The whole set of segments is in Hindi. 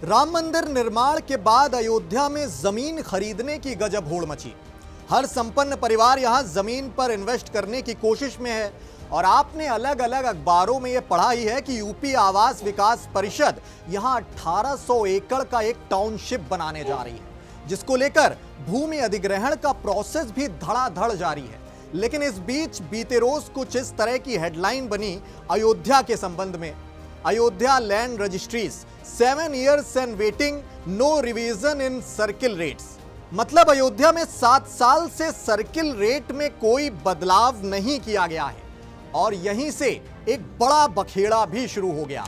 राम मंदिर निर्माण के बाद अयोध्या में जमीन खरीदने की गजब होड़ मची। हर संपन्न परिवार यहां जमीन पर इन्वेस्ट करने की कोशिश में है और आपने अलग अलग अखबारों में यह पढ़ा ही है कि यूपी आवास विकास परिषद यहां 1800 एकड़ का एक टाउनशिप बनाने जा रही है, जिसको लेकर भूमि अधिग्रहण का प्रोसेस भी धड़ाधड़ जारी है। लेकिन इस बीच बीते रोज कुछ इस तरह की हेडलाइन बनी अयोध्या के संबंध में। Ayodhya land registries 7 years and waiting, no revision in circle rates. मतलब अयोध्या में 7 साल से सर्किल रेट में कोई बदलाव नहीं किया गया है और यहीं से एक बड़ा बखेड़ा भी शुरू हो गया।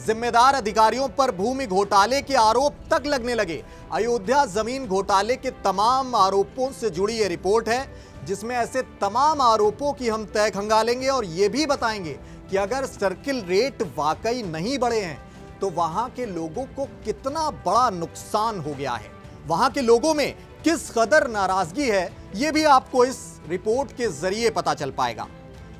जिम्मेदार अधिकारियों पर भूमि घोटाले के आरोप तक लगने लगे। अयोध्या जमीन घोटाले के तमाम आरोपों से जुड़ी यह रिपोर्ट है, जिसमें ऐसे तमाम आरोपों की हम तह खंगालेंगे और यह भी बताएंगे कि अगर सर्किल रेट वाकई नहीं बढ़े हैं तो वहां के लोगों को कितना बड़ा नुकसान हो गया है, वहां के लोगों में किस कदर नाराजगी है, यह भी आपको इस रिपोर्ट के जरिए पता चल पाएगा।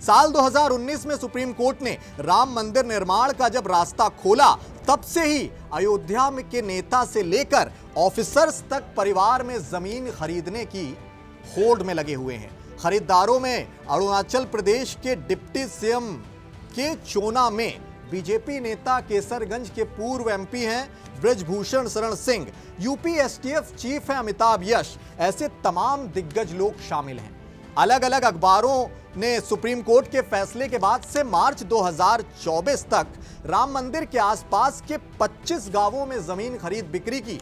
साल 2019 में सुप्रीम कोर्ट ने राम मंदिर निर्माण का जब रास्ता खोला, तब से ही अयोध्या में के नेता से लेकर ऑफिसर्स तक परिवार में जमीन खरीदने की होड़ में लगे हुए हैं। खरीदारों में अरुणाचल प्रदेश के डिप्टी सीएम के चोना में बीजेपी नेता केसरगंज के पूर्व एमपी हैं Brijbhushan Sharan Singh, UP STF chief हैं अमिताभ यश, ऐसे तमाम दिग्गज लोग शामिल हैं। अलग अलग अखबारों ने सुप्रीम कोर्ट के फैसले के बाद से मार्च 2024 तक राम मंदिर के आसपास के 25 गांवों में जमीन खरीद बिक्री की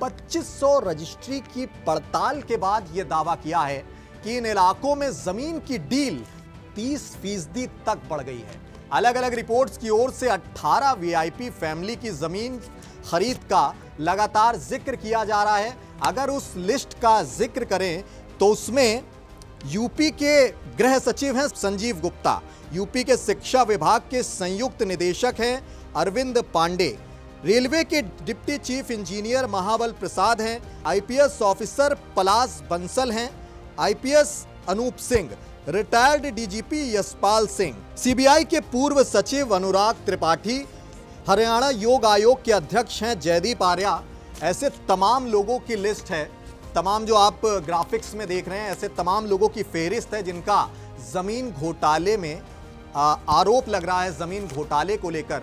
2500 रजिस्ट्री की पड़ताल के बाद यह दावा किया है कि इन इलाकों में जमीन की डील 30% तक बढ़ गई है। अलग अलग रिपोर्ट्स की ओर से 18 वीआईपी फैमिली की जमीन खरीद का लगातार जिक्र किया जा रहा है। अगर उस लिस्ट का जिक्र करें तो उसमें यूपी के गृह सचिव हैं संजीव गुप्ता, यूपी के शिक्षा विभाग के संयुक्त निदेशक हैं अरविंद पांडे, रेलवे के deputy chief engineer Mahabal Prasad हैं, आईपीएस ऑफिसर पलाश बंसल हैं, IPS Anoop Singh, retired DGP Yashpal Singh, CBI के पूर्व सचिव अनुराग त्रिपाठी, हरियाणा योग आयोग के अध्यक्ष हैं जयदीप आर्या। ऐसे तमाम लोगों की लिस्ट है, तमाम जो आप ग्राफिक्स में देख रहे हैं, ऐसे तमाम लोगों की फेहरिस्त है जिनका जमीन घोटाले में आरोप लग रहा है, जमीन घोटाले को लेकर,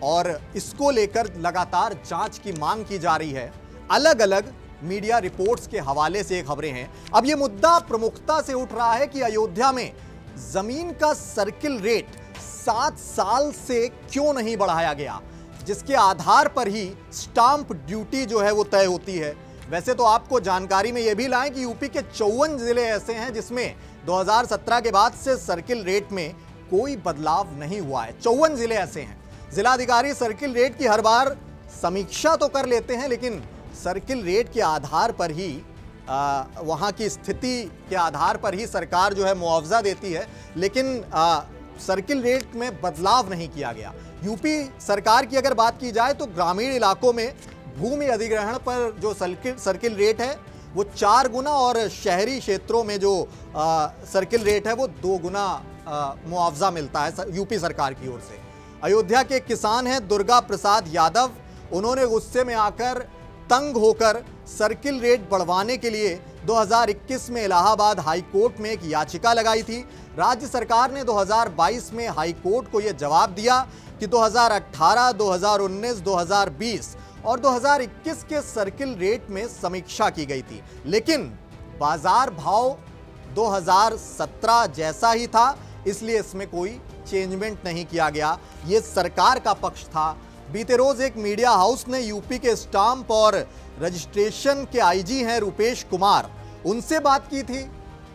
और इसको लेकर लगातार जांच की मांग की जा रही है। अलग अलग मीडिया रिपोर्ट्स के हवाले से खबरें हैं। अब यह मुद्दा प्रमुखता से उठ रहा है कि अयोध्या में जमीन का सर्किल रेट 7 साल से क्यों नहीं बढ़ाया गया, जिसके आधार पर ही स्टांप ड्यूटी जो है वो तय होती है। वैसे तो आपको जानकारी में यह भी लाएं कि यूपी के 54 जिले ऐसे हैं जिसमें 2017 के बाद से सर्किल रेट में कोई बदलाव नहीं हुआ है। 54 जिले ऐसे हैं। जिलाधिकारी सर्किल रेट की हर बार समीक्षा तो कर लेते हैं, लेकिन सर्किल रेट के आधार पर ही वहाँ की स्थिति के आधार पर ही सरकार जो है मुआवजा देती है, लेकिन सर्किल रेट में बदलाव नहीं किया गया। यूपी सरकार की अगर बात की जाए तो ग्रामीण इलाकों में भूमि अधिग्रहण पर जो सर्किल रेट है वो 4 गुना और शहरी क्षेत्रों में जो सर्किल रेट है वो 2 गुना मुआवजा मिलता है यूपी सरकार की ओर से। अयोध्या के किसान हैं दुर्गा प्रसाद यादव, उन्होंने गुस्से में आकर तंग होकर सर्किल रेट बढ़वाने के लिए 2021 में इलाहाबाद हाई कोर्ट में एक याचिका लगाई थी। राज्य सरकार ने 2022 में हाई कोर्ट को यह जवाब दिया कि 2018, 2019, 2020 और 2021 के सर्किल रेट में समीक्षा की गई थी, लेकिन बाजार भाव 2017 जैसा ही था, इसलिए इसमें कोई चेंजमेंट नहीं किया गया। ये सरकार का पक्ष था। बीते रोज एक मीडिया हाउस ने यूपी के स्टाम्प और रजिस्ट्रेशन के आईजी हैं रुपेश कुमार, उनसे बात की थी।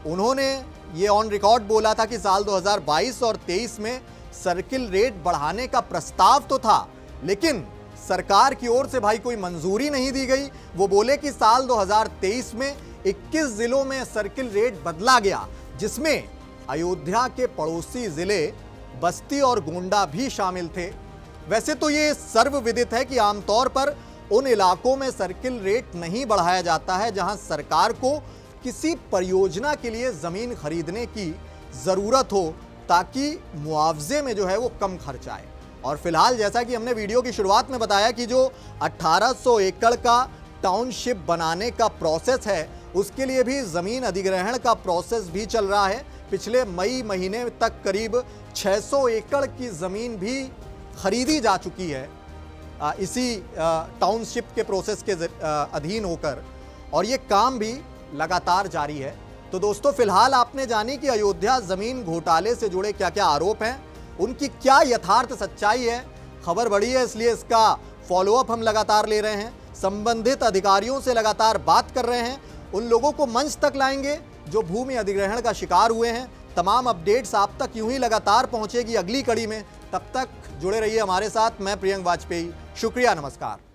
उन्होंने ये ऑन रिकॉर्ड बोला था कि साल 2022 और 23 में सर्किल रेट बढ़ाने का प्रस्ताव तो था, लेकिन सरकार की ओर से भाई कोई मंजूरी नहीं दी गई। वो बोले कि साल 2023 में 21 जिलों में सर्किल रेट बदला गया, जिसमें अयोध्या के पड़ोसी जिले बस्ती और गोंडा भी शामिल थे। वैसे तो ये सर्वविदित है कि आमतौर पर उन इलाकों में सर्किल रेट नहीं बढ़ाया जाता है जहां सरकार को किसी परियोजना के लिए जमीन खरीदने की जरूरत हो, ताकि मुआवजे में जो है वो कम खर्च आए। और फिलहाल जैसा कि हमने वीडियो की शुरुआत में बताया कि जो 1800 एकड़ का टाउनशिप बनाने का प्रोसेस है, उसके लिए भी ज़मीन अधिग्रहण का प्रोसेस भी चल रहा है। पिछले मई महीने तक करीब 600 एकड़ की ज़मीन भी खरीदी जा चुकी है इसी टाउनशिप के प्रोसेस के अधीन होकर, और ये काम भी लगातार जारी है। तो दोस्तों, फिलहाल आपने जानी कि अयोध्या ज़मीन घोटाले से जुड़े क्या क्या आरोप हैं, उनकी क्या यथार्थ सच्चाई है। खबर बड़ी है, इसलिए इसका फॉलोअप हम लगातार ले रहे हैं, संबंधित अधिकारियों से लगातार बात कर रहे हैं, उन लोगों को मंच तक लाएंगे जो भूमि अधिग्रहण का शिकार हुए हैं। तमाम अपडेट्स आप तक यूं ही लगातार पहुंचेगी अगली कड़ी में। तब तक जुड़े रहिए हमारे साथ। मैं प्रियंक वाजपेयी, शुक्रिया, नमस्कार।